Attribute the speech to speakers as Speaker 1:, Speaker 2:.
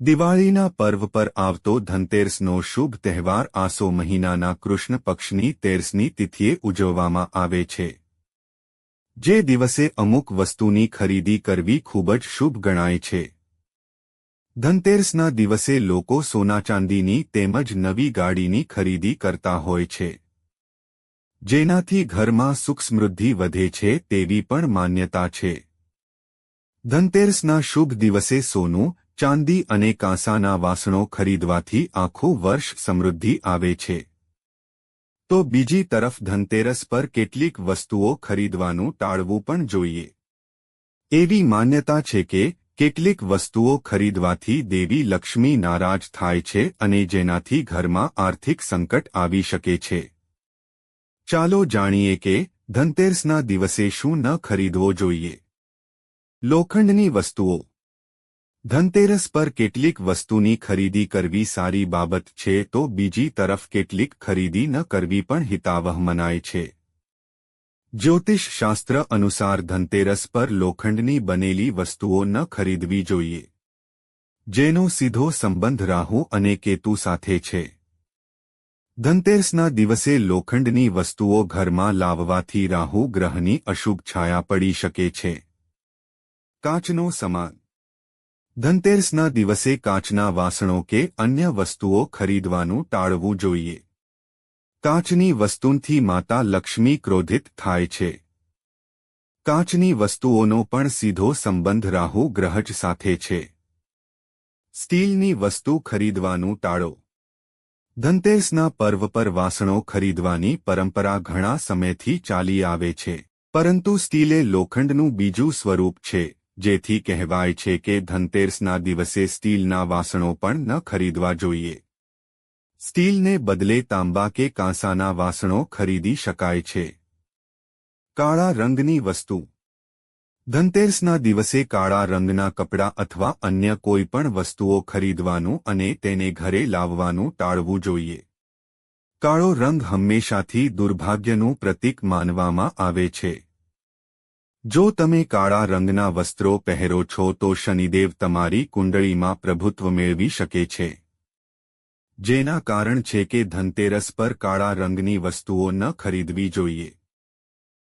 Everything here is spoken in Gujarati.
Speaker 1: દિવાળીના પર્વ પર આવતો ધનતેરસનો શુભ તહેવાર આસો મહિનાના કૃષ્ણ પક્ષની 13મી તિથિએ ઉજવવામાં આવે છે, જે દિવસે અમુક વસ્તુની ખરીદી કરવી ખૂબ જ શુભ ગણાય છે. ધનતેરસના દિવસે લોકો સોના ચાંદીની તેમજ નવી ગાડીની ખરીદી કરતા હોય છે, જેનાથી ઘરમાં સુખ સમૃદ્ધિ વધે છે તેવી પણ માન્યતા છે. ધનતેરસના શુભ દિવસે સોનું, ચાંદી અને કાંસાના વાસણો ખરીદવાથી આખું વર્ષ સમૃદ્ધિ આવે છે. તો બીજી તરફ ધનતેરસ પર કેટલીક વસ્તુઓ ખરીદવાનું ટાળવું પણ જોઈએ. એવી માન્યતા છે કે કેટલીક વસ્તુઓ ખરીદવાથી દેવી લક્ષ્મી નારાજ થાય છે અને જેનાથી ઘરમાં આર્થિક સંકટ આવી શકે છે. ચાલો જાણીએ કે ધનતેરસના દિવસે શું ન ખરીદવો જોઈએ. લોખંડની વસ્તુઓ. ધનતેરસ પર કેટલીક વસ્તુની ખરીદી કરવી સારી બાબત છે તો બીજી તરફ કેટલીક ખરીદી ન કરવી પણ હિતાવહ મનાય છે. જ્યોતિષ શાસ્ત્ર અનુસાર ધનતેરસ પર લોખંડની બનેલી વસ્તુઓ ન ખરીદવી જોઈએ, જેનો સીધો સંબંધ રાહુ અને કેતુ સાથે છે. ધનતેરસના દિવસે લોખંડની વસ્તુઓ ઘરમાં લાવવાથી રાહુ ગ્રહની અશુભ છાયા પડી શકે છે. કાચનો સામાન. ધનતેરસના દિવસે કાચના વાસણો કે અન્ય વસ્તુઓ ખરીદવાનું ટાળવું જોઈએ. કાચની વસ્તુથી માતા લક્ષ્મી ક્રોધિત થાય છે. કાચની વસ્તુઓનો પણ સીધો સંબંધ રાહુ ગ્રહ સાથે છે. સ્ટીલની વસ્તુ ખરીદવાનું ટાળો. ધનતેરસના પર્વ પર વાસણો ખરીદવાની પરંપરા ઘણા સમયથી ચાલી આવે છે, પરંતુ સ્ટીલ એ લોખંડનું બીજું સ્વરૂપ છે, જેથી કહેવાય છે કે ધનતેરસના દિવસે સ્ટીલના વાસણો પણ ન ખરીદવા જોઈએ. સ્ટીલને બદલે તાંબા કે કાંસાના વાસણો ખરીદી શકાય છે. કાળા રંગની વસ્તુ. ધનતેરસના દિવસે કાળા રંગના કપડાં અથવા અન્ય કોઈ પણ વસ્તુઓ ખરીદવાનું અને તેને ઘરે લાવવાનું ટાળવું જોઈએ. કાળો રંગ હંમેશાથી દુર્ભાગ્યનું પ્રતીક માનવામાં આવે છે. જો તમે કાળા રંગના વસ્ત્રો પહેરો છો તો શનિદેવ તમારી કુંડળીમાં પ્રભુત્વ મેળવી શકે છે. જેના કારણ છે કે ધનતેરસ પર કાળા રંગની વસ્તુઓ ન ખરીદવી જોઈએ.